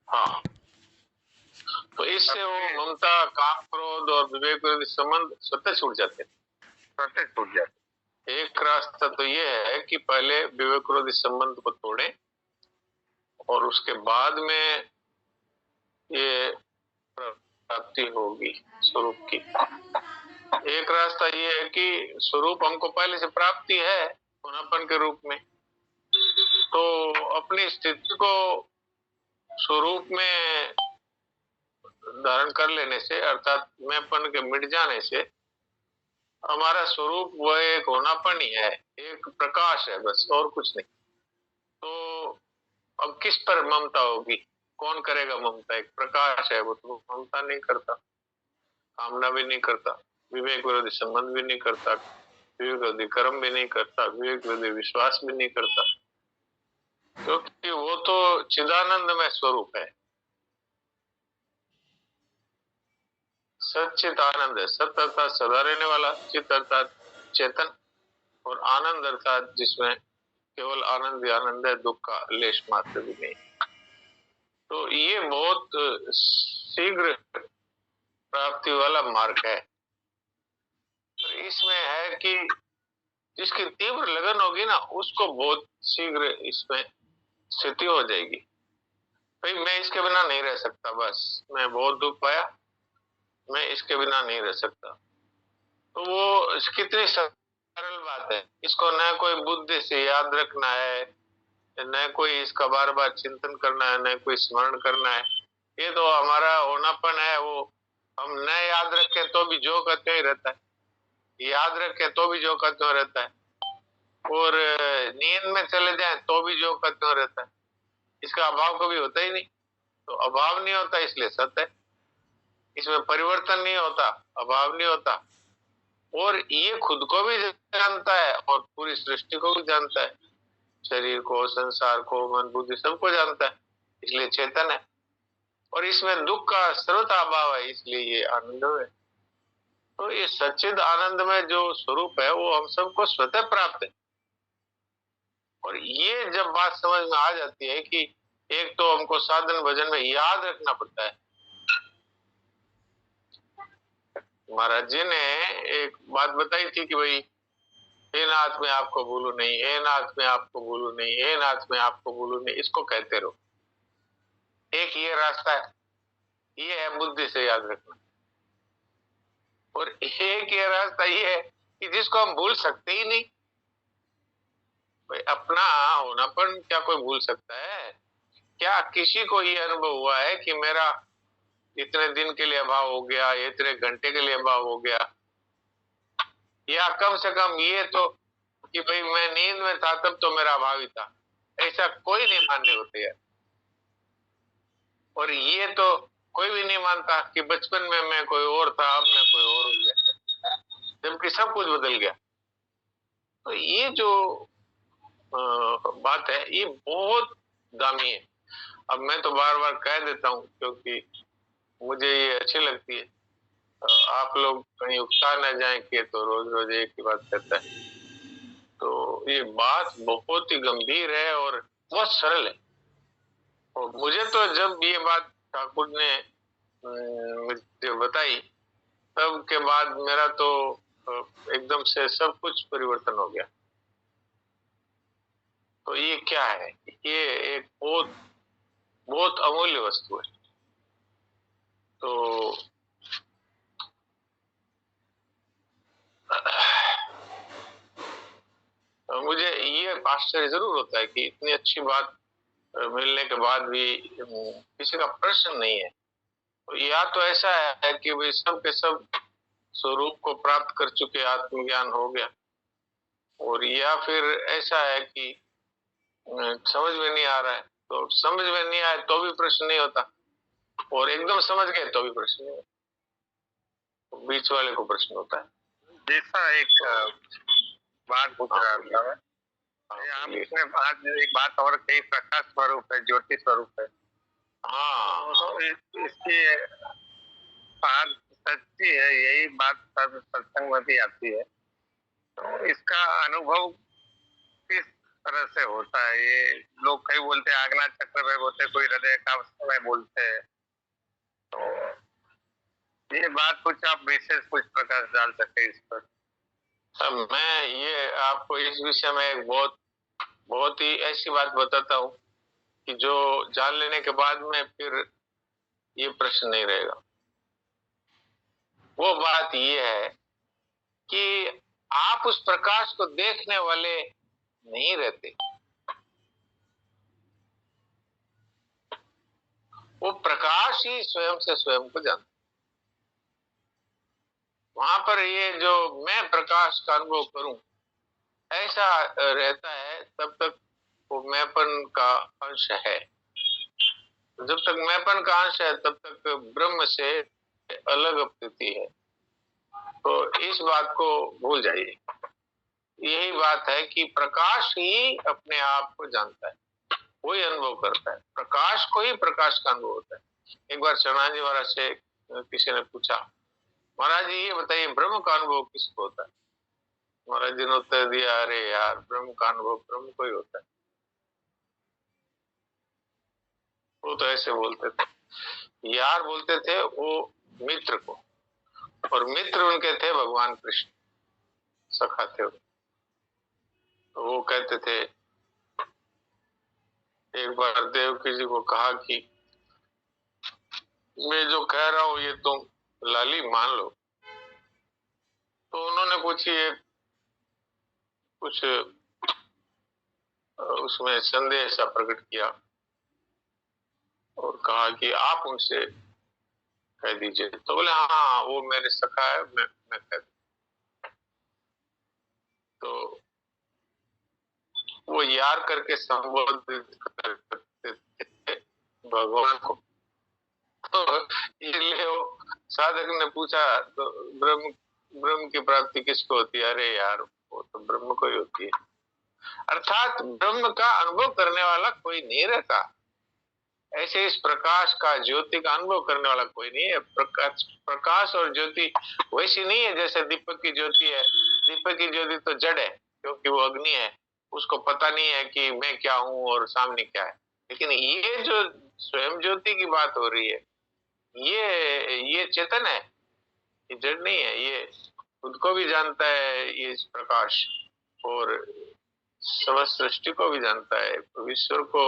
हाँ, तो इससे वो ममता, काम, क्रोध और विवेक विरोधी संबंध स्वतः छूट जाते हैं। स्वतः छूट जाते। एक रास्ता तो ये है कि पहले विवेक विरोधी संबंध को तोड़ें और उसके बाद में ये प्राप्ति होगी स्वरूप की। एक रास्ता ये है कि स्वरूप हमको पहले से प्राप्ति है होनापन के रूप में, तो अपनी स्थिति को स्वरूप में धारण कर लेने से, अर्थात मैंपन के मिट जाने से हमारा स्वरूप वह एक होनापन ही है, एक प्रकाश है, बस और कुछ नहीं। तो अब किस पर ममता होगी? कौन करेगा ममता? एक प्रकाश है, वो तो ममता नहीं करता, कामना भी नहीं करता, विवेक विरोधी संबंध भी नहीं करता, विवेक विरोधी कर्म भी नहीं करता, विवेक विरोधी विश्वास भी नहीं करता, क्योंकि वो तो चिदानंद में स्वरूप है। सच्चित आनंद है। सत अर्थात सदा रहने वाला, चित अर्थात चेतन, और आनंद अर्थात जिसमें केवल आनंद ही आनंद है, दुख का लेश मात्र भी नहीं। तो ये बहुत शीघ्र प्राप्ति वाला मार्ग है। और इसमें है कि जिसकी तीव्र लगन होगी ना, उसको बहुत शीघ्र इसमें स्थिति हो जाएगी। भाई मैं इसके बिना नहीं रह सकता, बस मैं बहुत दुख पाया, मैं इसके बिना नहीं रह सकता। तो वो कितनी सरल बात है। इसको न कोई बुद्धि से याद रखना है, न कोई इसका बार बार चिंतन करना है, न कोई स्मरण करना है। ये तो हमारा होनापन है, वो हम न याद रखें तो भी जो कहते ही रहता है, याद रखें तो भी जो कहते हो रहता है, और नींद में चले जाएं तो भी जो कहते हो रहता है। इसका अभाव कभी होता ही नहीं। तो अभाव नहीं होता इसलिए सत्य है, इसमें परिवर्तन नहीं होता, अभाव नहीं होता, और ये खुद को भी जानता है और पूरी सृष्टि को भी जानता है, शरीर को, संसार को, मन बुद्धि सबको जानता है, इसलिए चेतन है। और इसमें दुख का सर्वथा अभाव है, इसलिए ये आनंद है। तो ये सच्चिद आनंद में जो स्वरूप है वो हम सबको स्वतः प्राप्त है। और ये जब बात समझ में आ जाती है कि एक तो हमको साधन भजन में याद रखना पड़ता है। महाराज जी ने एक बात बताई थी कि भाई, हे नाथ में आपको भूलू नहीं, हे नाथ में आपको भूलू नहीं, हे नाथ में आपको भूलू नहीं, इसको कहते रहो। एक ये रास्ता है, ये है बुद्धि से याद रखना। और एक ये रास्ता ये है कि जिसको हम भूल सकते ही नहीं। भाई अपना होनापन क्या कोई भूल सकता है? क्या किसी को ये अनुभव हुआ है कि मेरा इतने दिन के लिए अभाव हो गया, इतने घंटे के लिए अभाव हो गया, या कम से कम ये तो कि भाई मैं नींद में था तब तो मेरा अभाव ही था? ऐसा कोई नहीं मानने को तैयार। और ये तो कोई भी नहीं मानता कि बचपन में मैं कोई और था, अब मैं कोई और हो गया, जबकि सब कुछ बदल गया। तो ये जो बात है ये बहुत दामी है। अब मैं तो बार बार कह देता हूँ क्योंकि मुझे ये अच्छी लगती है। आप लोग कहीं उकता न जाए कि तो रोज रोज एक ही बात करता है। तो ये बात बहुत ही गंभीर है और बहुत सरल है। और मुझे तो जब ये बात ठाकुर ने मुझे बताई, तब के बाद मेरा तो एकदम से सब कुछ परिवर्तन हो गया। तो ये क्या है? ये एक बहुत बहुत अमूल्य वस्तु है। तो मुझे ये आश्चर्य जरूर होता है कि इतनी अच्छी बात मिलने के बाद भी किसी का प्रश्न नहीं है। तो या तो ऐसा है कि भाई सब के सब स्वरूप को प्राप्त कर चुके, आत्मज्ञान हो गया, और या फिर ऐसा है कि समझ में नहीं आ रहा है। तो समझ में नहीं आए तो भी प्रश्न नहीं होता, और एकदम समझ गए तो भी प्रश्न नहीं होता, तो बीच वाले को प्रश्न होता है। जैसा एक बात पूछ रहा था मैं, आपने आज एक बात और कही, प्रकाश स्वरूप है, ज्योति स्वरूप है। हाँ, तो इसकी बात सच्ची है, यही बात सब सत्संग में भी आती है। तो इसका अनुभव किस तरह से होता है। ये लोग कई बोलते हैं आज्ञा चक्र में बोलते, कोई हृदय का समय बोलते हैं। तो ये बात कुछ आप विशेष कुछ प्रकाश डाल सकते इस पर। अब मैं ये आपको इस विषय में एक बहुत बहुत ही ऐसी बात बताता हूँ कि जो जान लेने के बाद में फिर ये प्रश्न नहीं रहेगा। वो बात ये है कि आप उस प्रकाश को देखने वाले नहीं रहते, वो प्रकाश ही स्वयं से स्वयं को जानता। वहां पर ये जो मैं प्रकाश का अनुभव करूं ऐसा रहता है, तब तक वो मैंपन का अंश है। जब तक मैंपन का अंश है तब तक ब्रह्म से अलग स्थिति है। तो इस बात को भूल जाइए। यही बात है कि प्रकाश ही अपने आप को जानता है, वही अनुभव करता है। प्रकाश को ही प्रकाश का अनुभव होता है। एक बार शरणाजी महाराज से किसी ने पूछा, महाराज जी ये बताइए ब्रह्म का अनुभव किसको होता है? महाराज जी ने उत्तर दिया, अरे यार ब्रह्म का अनुभव ब्रह्म को ही होता है। वो तो ऐसे बोलते थे, यार बोलते थे वो मित्र को, और मित्र उनके थे भगवान कृष्ण, सखा थे। तो वो कहते थे, एक बार देवकी जी को कहा कि मैं जो कह रहा हूं ये तुम लाली मान लो। तो उन्होंने कुछ उसमें संदेह सा प्रकट किया और कहा कि आप उनसे कह दीजिए। तो बोले हाँ वो मेरे सखा है, मैं कह दूं। तो वो यार करके संबोधित करते थे भगवान को। तो इसलिए वो साधक ने पूछा, तो ब्रह्म ब्रह्म की प्राप्ति किसको होती है? अरे यार वो तो ब्रह्म को ही होती है। अर्थात ब्रह्म का अनुभव करने वाला कोई नहीं रहता। ऐसे इस प्रकाश का, ज्योति का अनुभव करने वाला कोई नहीं है। प्रकाश और ज्योति वैसी नहीं है जैसे दीपक की ज्योति है। दीपक की ज्योति तो जड़ है क्योंकि वो अग्नि है, उसको पता नहीं है कि मैं क्या हूं और सामने क्या है। लेकिन ये जो स्वयं ज्योति की बात हो रही है, ये चेतन है, ये जड़ नहीं है। ये खुद को भी जानता है ये इस प्रकाश, और समस्त सृष्टि को भी जानता है, ईश्वर को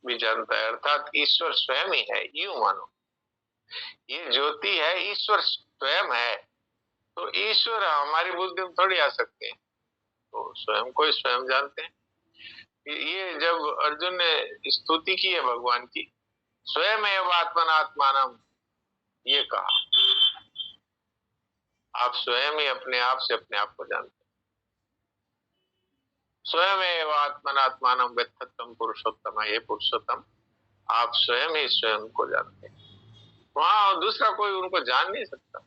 भी जानता है। अर्थात ईश्वर स्वयं ही है, यूं मानो। ये ज्योति है, ईश्वर स्वयं है। तो ईश्वर हमारी बुद्धि में थोड़ी आ सकते हैं, तो स्वयं को ही स्वयं जानते हैं। ये जब अर्जुन ने स्तुति की है भगवान की, स्वयं एव आत्मनात्मानम, ये कहा, आप स्वयं ही अपने आप से अपने आप को जानते हैं। स्वयं एव आत्मनात्मानम वेत्तम पुरुषोत्तम, ये पुरुषोत्तम आप स्वयं ही स्वयं को जानते हैं। वहां दूसरा कोई उनको जान नहीं सकता।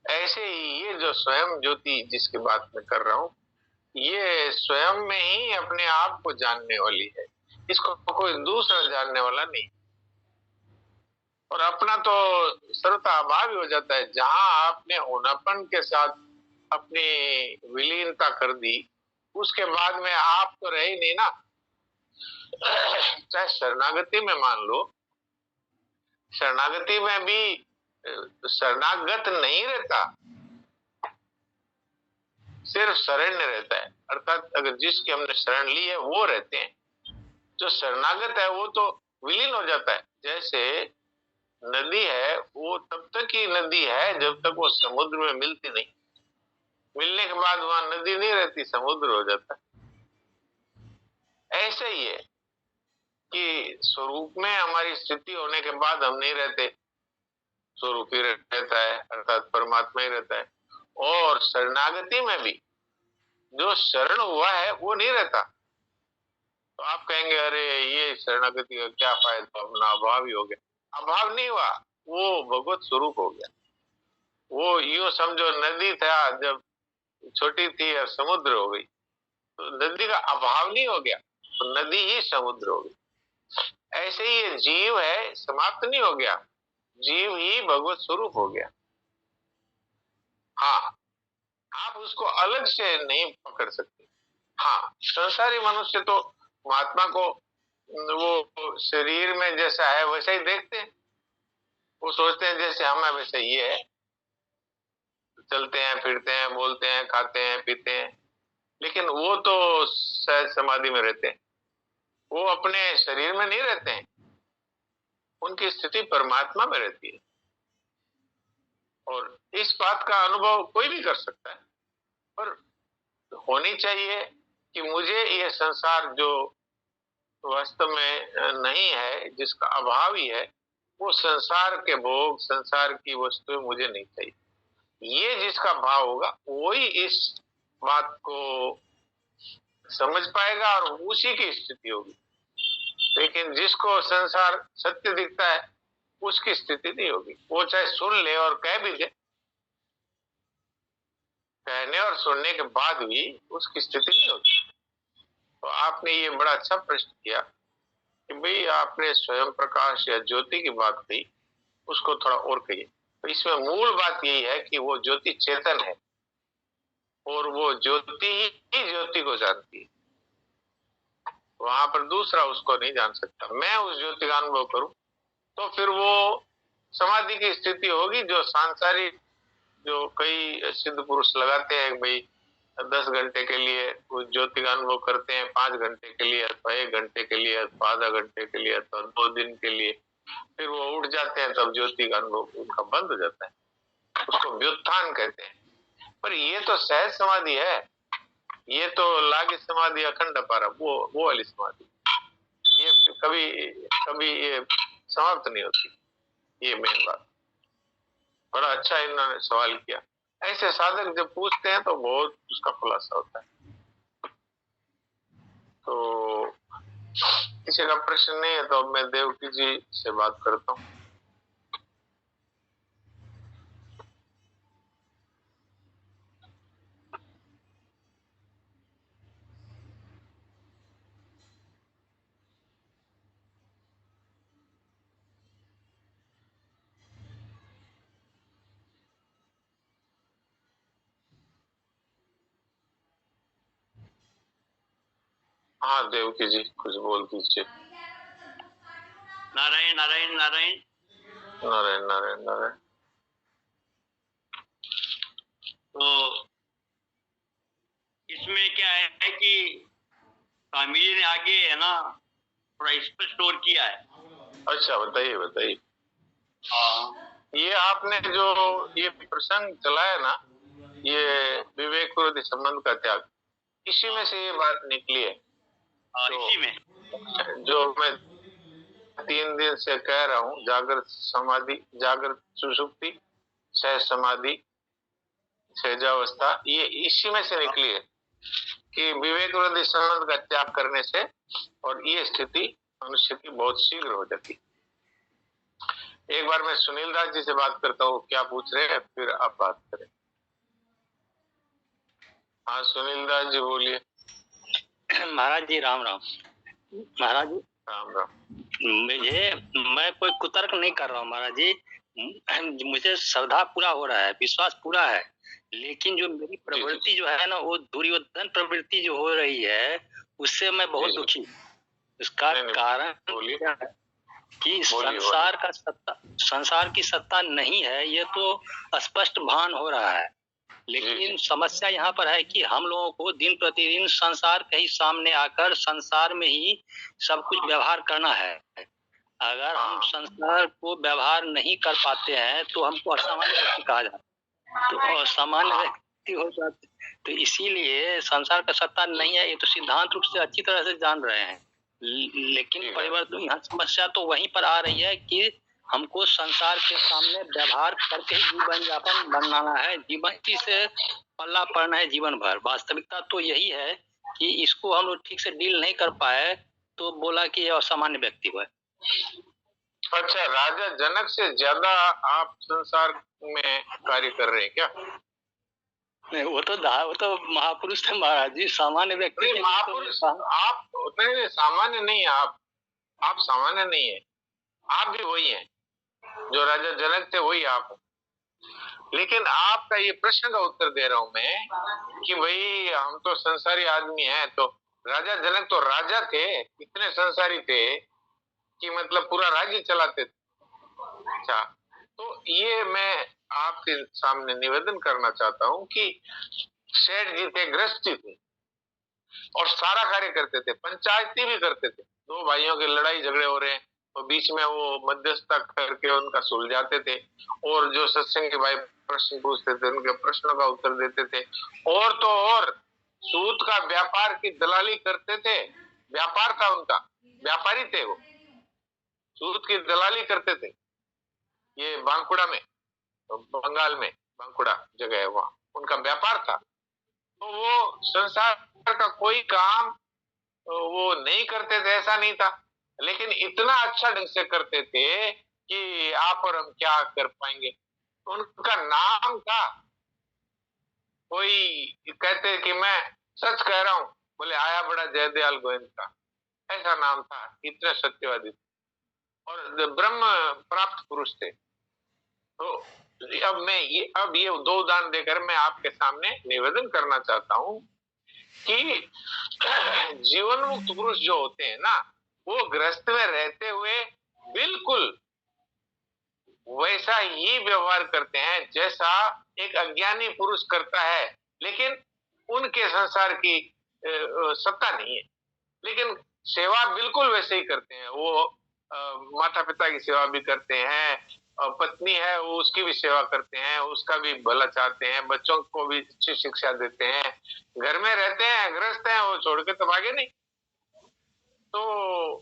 ऐसे ही ये जो स्वयं ज्योति जिसकी बात मैं कर रहा हूं, ये स्वयं में ही अपने आप को जानने वाली है, इसको कोई दूसरा जानने वाला नहीं। और अपना तो सर्वथा अभाव ही हो जाता है। जहां आपने होनापन के साथ अपनी विलीनता कर दी, उसके बाद में आप तो रहे नहीं ना। चाहे शरणागति में मान लो, शरणागति में भी शरणागत नहीं रहता, सिर्फ शरण्य रहता है। अर्थात अगर जिसकी हमने शरण ली है वो रहते हैं। जो शरणागत है वो तो विलीन हो जाता है। जैसे नदी है, वो तब तक ही नदी है जब तक वो समुद्र में मिलती नहीं। मिलने के बाद वहां नदी नहीं रहती, समुद्र हो जाता है। ऐसे ही है कि स्वरूप में हमारी स्थिति होने के बाद हम नहीं रहते, स्वरूप ही रहता है, अर्थात परमात्मा ही रहता है। और शरणागति में भी जो शरण हुआ है वो नहीं रहता। तो आप कहेंगे अरे ये शरणागति का क्या फायदा, अपना अभाव ही हो गया। अभाव नहीं हुआ, वो भगवत स्वरूप हो गया। वो यूं समझो नदी था जब छोटी थी और समुद्र हो गई, तो नदी का अभाव नहीं हो गया, तो नदी ही समुद्र हो गई। ऐसे ही ये जीव है, समाप्त नहीं हो गया, जीव ही भगवत स्वरूप हो गया। हाँ, आप उसको अलग से नहीं पकड़ सकते। हाँ, संसारी मनुष्य तो महात्मा को वो शरीर में जैसा है वैसा ही देखते हैं। वो सोचते हैं जैसे हम है वैसे ये है, चलते हैं, फिरते हैं, बोलते हैं, खाते हैं, पीते हैं। लेकिन वो तो सहज समाधि में रहते हैं, वो अपने शरीर में नहीं रहते हैं, उनकी स्थिति परमात्मा में रहती है। और इस बात का अनुभव कोई भी कर सकता है, पर होनी चाहिए कि मुझे ये संसार जो वास्तव में नहीं है, जिसका अभाव ही है, वो संसार के भोग, संसार की वस्तुएं मुझे नहीं चाहिए। ये जिसका भाव होगा वही इस बात को समझ पाएगा और उसी की स्थिति होगी। लेकिन जिसको संसार सत्य दिखता है उसकी स्थिति नहीं होगी। वो चाहे सुन ले और कह भी दे, कहने और सुनने के बाद भी उसकी स्थिति नहीं होगी। तो आपने ये बड़ा अच्छा प्रश्न किया कि भाई आपने स्वयं प्रकाश या ज्योति की बात कही, उसको थोड़ा और कहिए। तो इसमें मूल बात यही है कि वो ज्योति चेतन है और वो ज्योति ही ज्योति को जानती है। वहां पर दूसरा उसको नहीं जान सकता। मैं उस ज्योति का अनुभव करूं तो फिर वो समाधि की स्थिति होगी। जो सांसारिक जो कई सिद्ध पुरुष लगाते हैं भाई 10 घंटे के लिए उस ज्योति का अनुभव करते हैं, 5 घंटे के लिए अथवा 1 घंटे के लिए अथवा आधा घंटे के लिए अथवा 2 दिन के लिए, फिर वो उठ जाते हैं, तब ज्योति का अनुभव उनका बंद हो जाता है। उसको व्युत्थान कहते हैं। पर ये तो सहज समाधि है, ये तो लागी समाधि, अखंड अपारा, वो वाली समाधि, ये कभी कभी ये समाप्त नहीं होती। ये मेन बात। बड़ा अच्छा इन्होंने सवाल किया। ऐसे साधक जब पूछते हैं तो बहुत उसका खुलासा होता है। तो किसी का प्रश्न नहीं है तो मैं देवकी जी से बात करता हूँ। हाँ देवकी जी कुछ बोल दीजिए। नारायण नारायण नारायण नारायण नारायण नारायण। तो इसमें क्या है कि स्वामी जी ने आगे है ना थोड़ा स्पष्ट और किया है। अच्छा बताइए बताइए। हाँ, ये आपने जो ये प्रसंग चलाया ना, ये विवेक विरोधी संबंध का त्याग, इसी में से ये बात निकली है। इसी में जो मैं 3 दिन से कह रहा हूँ, जागृत समाधि, जागृत सुषुप्ति, सहज समाधि, सहजावस्था, ये इसी में से निकली है कि विवेक विरोधी संबंध का त्याग करने से और ये स्थिति मनुष्य की बहुत शीघ्र हो जाती। एक बार मैं सुनील दास जी से बात करता हूँ, क्या पूछ रहे हैं, फिर आप बात करें। हाँ सुनील दास जी बोलिए। महाराज जी राम राम। महाराज जी राम राम। मैं कोई कुतर्क नहीं कर रहा हूँ महाराज जी। मुझे श्रद्धा पूरा हो रहा है, विश्वास पूरा है, लेकिन जो मेरी प्रवृत्ति जो है ना, वो दुर्योधन प्रवृत्ति जो हो रही है, उससे मैं बहुत दुखी। उसका कारण क्या है कि संसार की सत्ता नहीं है, ये तो स्पष्ट भान हो रहा है। लेकिन समस्या यहाँ पर है कि हम लोगों को दिन प्रतिदिन संसार के ही सामने आकर संसार में ही सब कुछ व्यवहार करना है। अगर हम संसार को व्यवहार नहीं कर पाते हैं तो हमको असामान्य व्यक्ति कहा जाता है, तो असामान्य व्यक्ति हो जाते। तो इसीलिए संसार का सत्ता नहीं है, ये तो सिद्धांत रूप से अच्छी तरह से जान रहे हैं। लेकिन परिवर्तन यहाँ समस्या तो वहीं पर आ रही है कि हमको संसार के सामने व्यवहार करके ही जीवन यापन बनाना है, जीवन इसी से पल्ला पड़ना है जीवन भर। वास्तविकता तो यही है कि इसको हम लोग ठीक से डील नहीं कर पाए तो बोला कि ये असामान्य व्यक्ति हुआ। अच्छा, राजा जनक से ज्यादा आप संसार में कार्य कर रहे हैं क्या? नहीं, वो तो महापुरुष थे महाराज जी, सामान्य व्यक्ति। महापुरुष आप नहीं, सामान्य नहीं, आप सामान्य नहीं है, आप भी वही हैं जो राजा जनक थे, वही आप। लेकिन आपका ये प्रश्न का उत्तर दे रहा हूं मैं कि भाई हम तो संसारी आदमी हैं, तो राजा जनक तो राजा थे, इतने संसारी थे कि मतलब पूरा राज्य चलाते थे। अच्छा, तो ये मैं आपके सामने निवेदन करना चाहता हूं कि सेठ जी थे, गृहस्थी थे और सारा कार्य करते थे, पंचायती भी करते थे। दो भाइयों के लड़ाई झगड़े हो रहे हैं तो बीच में वो मध्यस्थता करके उनका सुलझाते थे, और जो सत्संग के भाई प्रश्न पूछते थे उनके प्रश्नों का उत्तर देते थे। और तो और सूत का व्यापार की दलाली करते थे, व्यापार था उनका, व्यापारी थे वो, सूत की दलाली करते थे। ये बांकुड़ा में, बंगाल में बांकुड़ा जगह है, वहां उनका व्यापार था। तो वो संसार का कोई काम वो नहीं करते थे ऐसा नहीं था, लेकिन इतना अच्छा ढंग से करते थे कि आप और हम क्या कर पाएंगे। उनका नाम था, कोई कहते कि मैं सच कह रहा हूं, बोले आया बड़ा जयदयाल गोविंद, ऐसा नाम था, इतने सत्यवादी और ब्रह्म प्राप्त पुरुष थे। तो अब ये दो उदाहरण देकर मैं आपके सामने निवेदन करना चाहता हूं कि जीवन मुक्त पुरुष जो होते हैं ना, वो गृहस्थ में रहते हुए बिल्कुल वैसा ही व्यवहार करते हैं जैसा एक अज्ञानी पुरुष करता है, लेकिन उनके संसार की सत्ता नहीं है, लेकिन सेवा बिल्कुल वैसे ही करते हैं। वो माता पिता की सेवा भी करते हैं, पत्नी है वो उसकी भी सेवा करते हैं, उसका भी भला चाहते हैं, बच्चों को भी अच्छी शिक्षा देते हैं, घर में रहते हैं, गृहस्थ हैं, वो छोड़ के तो भागे नहीं। तो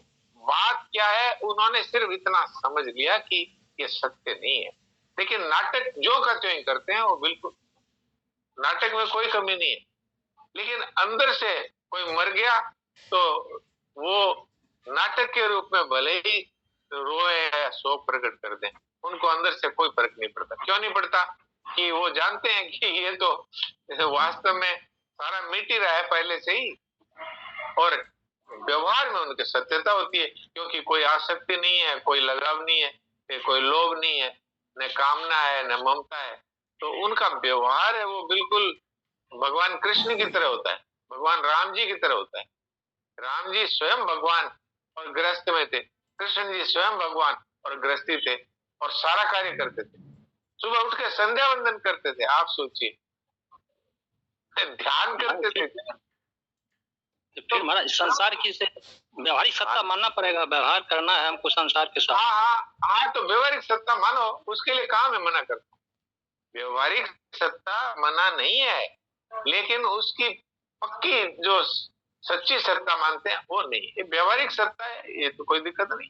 बात क्या है, उन्होंने सिर्फ इतना समझ लिया कि ये सत्य नहीं है, लेकिन नाटक जो का त्यों ही करते हैं, वो बिल्कुल नाटक में कोई कमी नहीं है। लेकिन अंदर से कोई मर गया तो वो नाटक के रूप में भले ही रोए या शोक प्रकट कर दें, उनको अंदर से कोई फर्क नहीं पड़ता। क्यों नहीं पड़ता? कि वो जानते हैं कि ये तो वास्तव में सारा मिट ही रहा है पहले से ही, और व्यवहार में उनकी सत्यता होती है, क्योंकि कोई आसक्ति नहीं है, कोई लगाव नहीं है, कोई लोभ नहीं है, न कामना है, न ममता है। तो उनका व्यवहार है वो बिल्कुल भगवान कृष्ण की तरह होता है, भगवान राम जी की तरह होता है। राम जी स्वयं भगवान और गृहस्थ में थे, कृष्ण जी स्वयं भगवान और गृहस्थी थे, और सारा कार्य करते थे। सुबह उठ के संध्या वंदन करते थे, आप सोचिए, ध्यान करते थे। तो फिर महाराज संसार की से व्यवहारिक सत्ता मानना पड़ेगा, व्यवहार करना है हमको संसार के साथ। हाँ, तो व्यवहारिक सत्ता मानो, उसके लिए कहाँ मैं मना करता हूँ। व्यवहारिक सत्ता मना नहीं है, लेकिन उसकी पक्की जो सच्ची सत्ता मानते हैं वो नहीं, ये व्यवहारिक सत्ता है, ये तो कोई दिक्कत नहीं।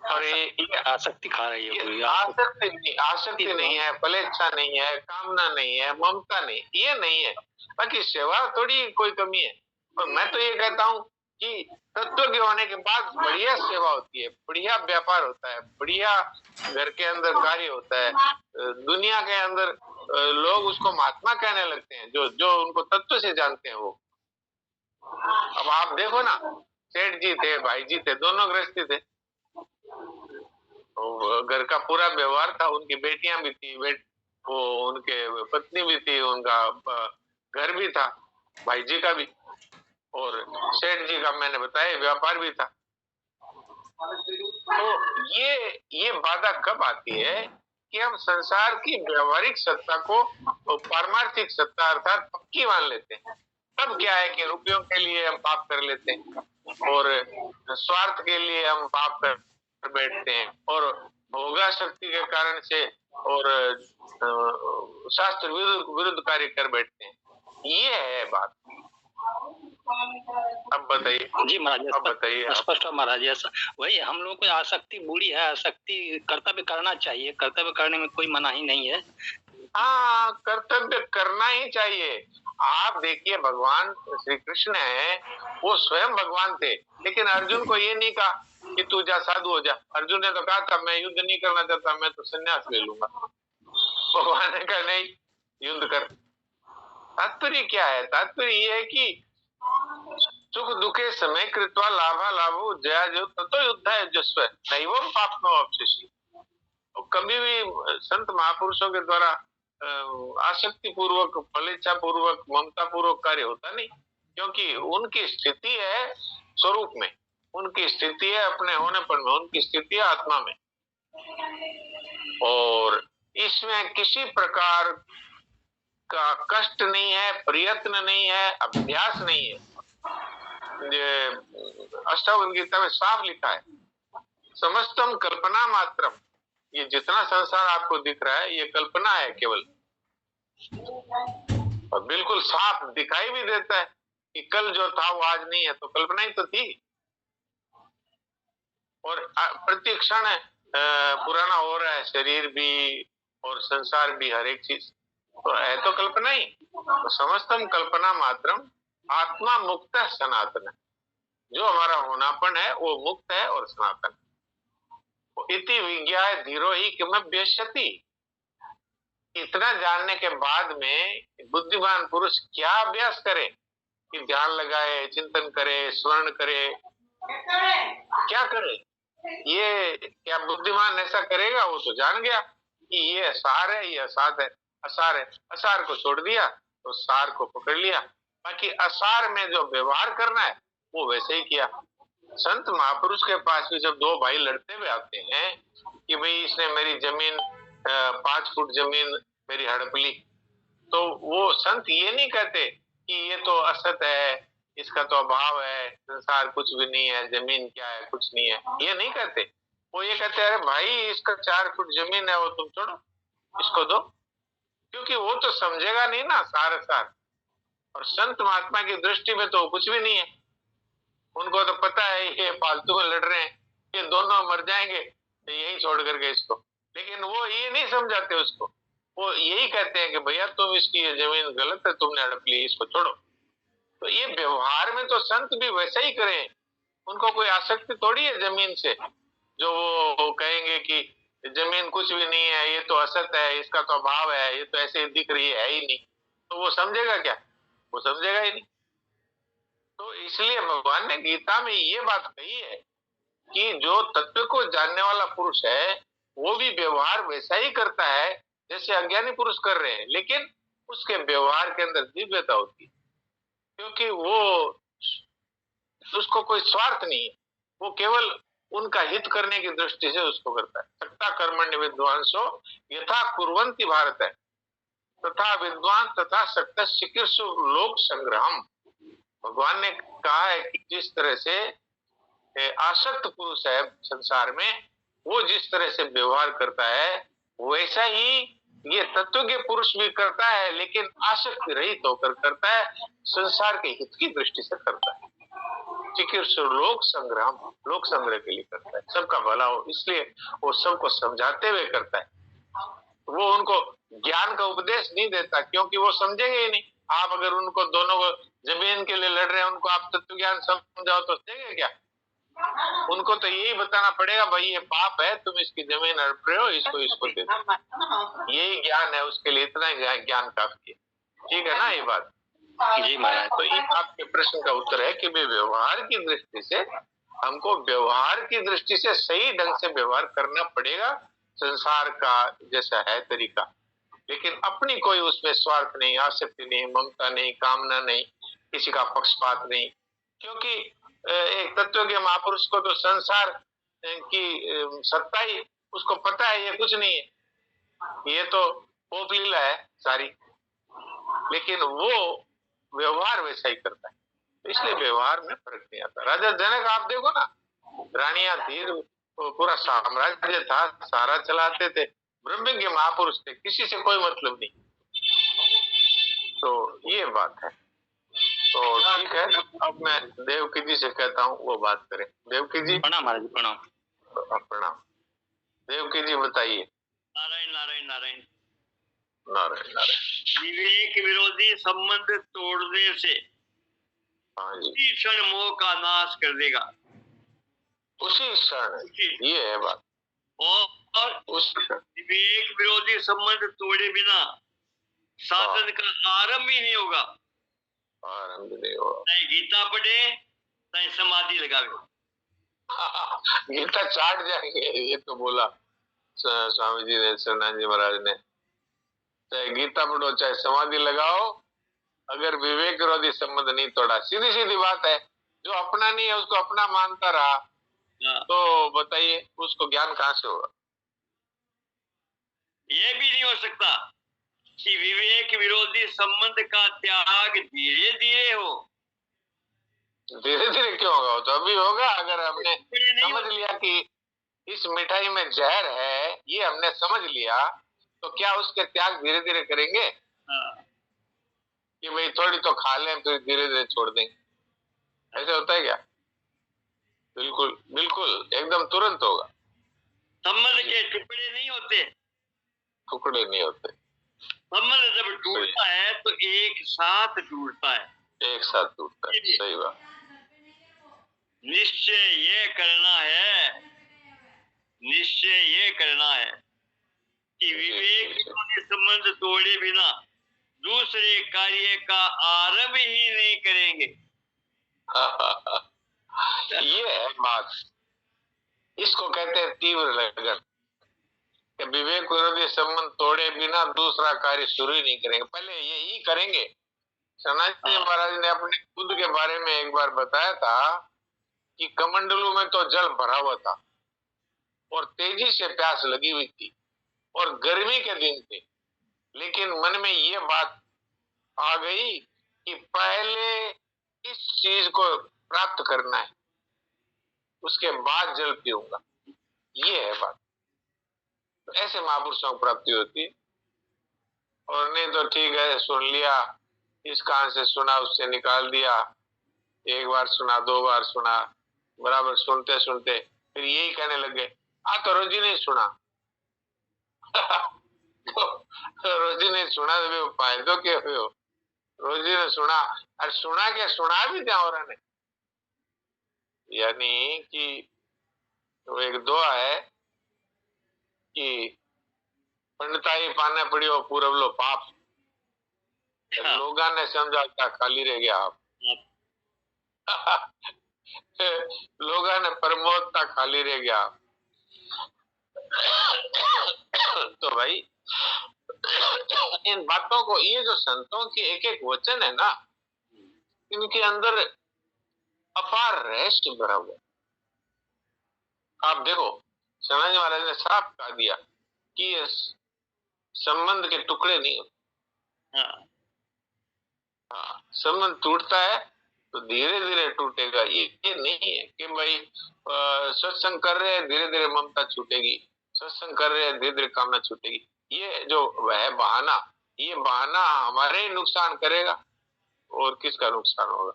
और ये आसक्ति खा रही है, आसक्ति नहीं है, फलेच्छा नहीं है, कामना नहीं है, ममता नहीं, ये नहीं है। बाकी सेवा थोड़ी कोई कमी है, और मैं तो ये कहता हूँ कि तत्व के होने के बाद बढ़िया सेवा होती है, बढ़िया व्यापार होता है, बढ़िया घर के अंदर कार्य होता है, दुनिया के अंदर लोग उसको महात्मा कहने लगते हैं, जो जो उनको तत्व से जानते हैं वो। अब आप देखो ना, सेठ जी थे, भाई जी थे, दोनों गृहस्थी थे, घर का पूरा व्यवहार था, उनकी बेटियां भी थी, वो उनके पत्नी भी थी, उनका घर भी था, भाई जी का भी, और सेठ जी का मैंने बताया व्यापार भी था। तो ये बाधा कब आती है कि हम संसार की व्यवहारिक सत्ता को पारमार्थिक सत्ता अर्थात पक्की मान लेते हैं। तब क्या है कि रुपयों के लिए हम पाप कर लेते हैं, और स्वार्थ के लिए हम पाप कर बैठते हैं, और भोगा शक्ति के कारण से और शास्त्र विरुद्ध कार्य कर बैठते हैं। ये है बात। अब बताइए जी महाराज, अब बताइए स्पष्ट महाराज। ऐसा वही हम लोगों को आसक्ति बुरी है, आसक्ति कर्तव्य करना चाहिए, कर्तव्य करने में कोई मनाही नहीं है। हाँ, कर्तव्य करना ही चाहिए। आप देखिए, भगवान श्री कृष्ण है, वो स्वयं भगवान थे, लेकिन अर्जुन को ये नहीं कहा कि तू जा साधु हो जा। अर्जुन ने तो कहा था मैं युद्ध नहीं करना चाहता, मैं तो संन्यास ले लूंगा। भगवान ने कहा नहीं, युद्ध कर। तात्पर्य क्या है? तात्पर्य ये है कि सुख दुखे समय कृत्वा लाभा लाभो जया जो ततो युद्ध है जस्व नैवम पापनो अपशिष्य। कभी भी संत महापुरुषों के द्वारा आसक्ति पूर्वक, फलेच्छा पूर्वक, ममता पूर्वक कार्य होता नहीं, क्योंकि उनकी स्थिति है स्वरूप में, उनकी स्थिति है अपने होनेपन में, उनकी स्थिति है आत्मा में, और इसमें किसी प्रकार का कष्ट नहीं है, प्रयत्न नहीं है, अभ्यास नहीं है। अष्टावक्र गीता में साफ लिखा है, समस्तम कल्पना मात्रम, ये जितना संसार आपको दिख रहा है ये कल्पना है केवल, और बिल्कुल साफ दिखाई भी देता है कि कल जो था वो आज नहीं है, तो कल्पना ही तो थी, और प्रति क्षण पुराना हो रहा है, शरीर भी और संसार भी, हर एक चीज तो है तो कल्पना ही। तो समस्तम कल्पना मात्रम, आत्मा मुक्त है, सनातन है, जो हमारा होनापन है वो मुक्त है और सनातन। इति विज्ञाय धीरो ही किमभ्यस्यति, इतना जानने के बाद में बुद्धिमान पुरुष क्या अभ्यास करे, कि ध्यान लगाए, चिंतन करे, स्मरण करे, क्या करे? ये क्या बुद्धिमान ऐसा करेगा? वो तो जान गया कि ये सार है, ये असार है, असार है, असार को छोड़ दिया तो सार को पकड़ लिया, बाकी असार में जो व्यवहार करना है वो वैसे ही किया। संत महापुरुष के पास भी जब दो भाई लड़ते हुए आते हैं कि भाई इसने मेरी जमीन 5 फुट जमीन मेरी हड़प ली, तो वो संत ये नहीं कहते कि ये तो असत है, इसका तो अभाव है, संसार कुछ भी नहीं है, जमीन क्या है, कुछ नहीं है, ये नहीं कहते। वो ये कहते हैं अरे भाई इसका 4 फुट जमीन है, वो तुम छोड़ो, इसको दो, क्योंकि वो तो समझेगा नहीं ना सार सार। और संत महात्मा की दृष्टि में तो कुछ भी नहीं है, उनको तो पता है ये फालतू में लड़ रहे हैं, ये दोनों मर जाएंगे, तो यही छोड़ करके इसको, लेकिन वो ये नहीं समझाते उसको, वो यही कहते हैं कि भैया तुम इसकी ये जमीन गलत है, तुमने हड़प ली, इसको छोड़ो। तो ये व्यवहार में तो संत भी वैसा ही करें, उनको कोई आसक्ति थोड़ी है जमीन से, जो वो कहेंगे कि जमीन कुछ भी नहीं है, ये तो असत है, इसका तो अभाव है, ये तो ऐसे दिख रही है ही नहीं, तो वो समझेगा क्या? वो समझेगा ही नहीं। तो इसलिए भगवान ने गीता में ये बात कही है कि जो तत्व को जानने वाला पुरुष है वो भी व्यवहार वैसा ही करता है जैसे अज्ञानी पुरुष कर रहे हैं, लेकिन उसके व्यवहार के अंदर दिव्यता होती है, क्योंकि वो उसको कोई स्वार्थ नहीं है, वो केवल उनका हित करने की दृष्टि से उसको करता है। सक्ता कर्मण्य विद्वांसो यथा कुर्वन्ति भारत है, तथा विद्वान तथा सक्त चिकीर्षु लोक संग्रहम। भगवान ने कहा है कि जिस तरह से आसक्त पुरुष है संसार में, वो जिस तरह से व्यवहार करता है वैसा ही ये तत्व के पुरुष भी करता है, लेकिन आसक्ति रहित होकर करता है, संसार के हित की दृष्टि से करता है। चिकीर्षु लोक संग्रह, लोक संग्रह के लिए करता है, सबका भला हो, इसलिए वो सबको समझाते हुए करता है। वो उनको ज्ञान का उपदेश नहीं देता, क्योंकि वो समझेंगे ही नहीं। आप अगर उनको दोनों को जमीन के लिए लड़ रहे हैं, उनको आप तत्व ज्ञान समझाओ तो समझेंगे क्या? उनको तो यही बताना पड़ेगा भाई ये पाप है, तुम इसकी जमीन हड़प रहे हो, इसको दे दो, यही ज्ञान है उसके लिए, इतना ज्ञान काफी है। ठीक है ना ये बात? जी महाराज। तो ये आपके प्रश्न का उत्तर है कि व्यवहार की दृष्टि से हमको व्यवहार की दृष्टि से सही ढंग से व्यवहार करना पड़ेगा, संसार का जैसा है तरीका, लेकिन अपनी कोई उसमें स्वार्थ नहीं, आसक्ति नहीं, ममता नहीं, कामना नहीं, किसी का पक्षपात नहीं, क्योंकि एक तत्व के महापुरुष को तो संसार की सत्ता ही उसको पता है, ये कुछ नहीं है, ये तो पोप लीला है सारी, लेकिन वो व्यवहार वैसा ही करता है, तो इसलिए व्यवहार में फर्क नहीं आता। राजा जनक आप देखो ना, रानियां थी, पूरा साम्राज्य था, सारा चलाते थे, ब्रह्म के महापुरुष थे, किसी से कोई मतलब नहीं। तो ये बात है। तो ठीक है, अब मैं देवकी जी से कहता हूँ वो बात करें। देवकी जी। प्रणाम महाराज, प्रणाम। प्रणाम। देवकी जी बताइए। नारायण नारायण नारायण नारायण नारायण। विवेक विरोधी संबंध तोड़ने से उसी क्षण मोह का नाश कर देगा, उसी क्षण, ये है बात। और उस विवेक विरोधी संबंध तोड़े बिना साधन का आरंभ ही नहीं होगा, आरंभ नहीं होगा। नहीं गीता पढ़े नहीं समाधि लगावे, गीता चाट जाएंगे, ये तो बोला स्वामी जी ने, सन्नाथ जी महाराज ने। चाहे गीता पढ़ो चाहे समाधि लगाओ, अगर विवेक विरोधी संबंध नहीं तोड़ा, सीधी सीधी बात है। जो अपना नहीं है उसको अपना मानता रहा तो बताइए उसको ज्ञान कहाँ से होगा? ये भी नहीं हो सकता कि विवेक विरोधी संबंध का त्याग धीरे धीरे हो। धीरे धीरे क्यों होगा? वो तो अभी होगा। अगर हमने समझ लिया कि इस मिठाई में जहर है, ये हमने समझ लिया, तो क्या उसके त्याग धीरे धीरे करेंगे? कि भाई थोड़ी तो खा लें फिर धीरे धीरे छोड़ देंगे, ऐसे होता है क्या? बिल्कुल बिल्कुल एकदम तुरंत होगा। संबंध के टुकड़े नहीं होते, टुकड़े नहीं होते। संबंध जब टूटता है तो एक साथ टूटता है, एक साथ टूटता है। सही बात। निश्चय ये करना है, निश्चय ये करना है कि विवेक विरोधी संबंध तोड़े बिना दूसरे कार्य का आरंभ ही नहीं करेंगे। ये है बात, इसको कहते हैं तीव्र लगन। विवेक विरोधी संबंध तोड़े बिना दूसरा कार्य शुरू ही नहीं करेंगे, पहले यही करेंगे। सनातन जी महाराज ने अपने खुद के बारे में एक बार बताया था कि कमंडलू में तो जल भरा हुआ था और तेजी से प्यास लगी हुई थी और गर्मी के दिन थे, लेकिन मन में ये बात आ गई कि पहले इस चीज को प्राप्त करना है, उसके बाद जल पीऊंगा। ये है बात। तो ऐसे महापुरुषों को प्राप्ति होती है। और नहीं तो ठीक है, सुन लिया, इस कान से सुना उससे निकाल दिया, एक बार सुना दो बार सुना, बराबर सुनते सुनते फिर यही कहने लगे तो रोजी नहीं सुना। रोजी नहीं सुना तो फायदो के हो? रोजी ने सुना और सुना के सुना भी क्या हो रहा ने। यानी कि तो एक दुआ है कि पंडिताई पाने पड़ियो पूरब लो पाप, लोगा ने समझा खाली रह गया आप। लोगा ने प्रमोदता खाली रह गया। तो भाई इन बातों को, ये जो संतों की एक एक वचन है ना, इनके अंदर अपार रहस्य भरा हुआ। आप देखो, सनातन जी महाराज ने साफ कह दिया कि ये संबंध के टुकड़े नहीं होते। हाँ, संबंध टूटता है तो धीरे धीरे टूटेगा। ये नहीं है कि भाई सत्संग कर रहे हैं धीरे धीरे ममता छूटेगी, सत्संग कर रहे हैं धीरे धीरे कामना छूटेगी। ये जो है बहाना, ये बहाना हमारे ही नुकसान करेगा और किसका नुकसान होगा?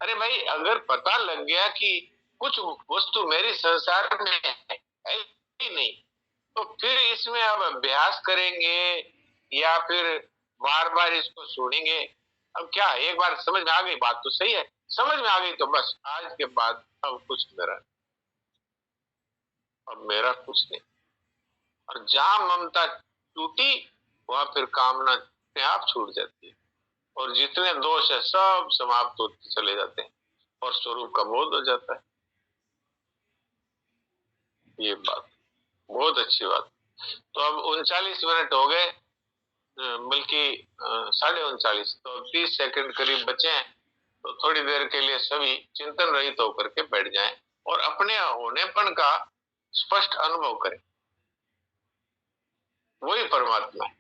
अरे भाई, अगर पता लग गया कि कुछ वस्तु मेरी संसार में है ही नहीं, तो फिर इसमें अब अभ्यास करेंगे या फिर बार बार इसको सुनेंगे? अब क्या, एक बार समझ में आ गई बात तो सही है, समझ में आ गई तो बस आज के बाद अब कुछ मेरा, अब मेरा कुछ नहीं। और जहां ममता टूटी वहां फिर कामना अपने आप छूट जाती है और जितने दोष है सब समाप्त होते चले जाते हैं और स्वरूप का बोध हो जाता है। ये बात बहुत अच्छी बात। तो अब 39 मिनट हो गए, बल्कि 39.5, तो 30 सेकंड करीब बचे हैं। तो थोड़ी देर के लिए सभी चिंतन रहित होकर के बैठ जाएं और अपने होनेपन का स्पष्ट अनुभव करें। वही परमात्मा है।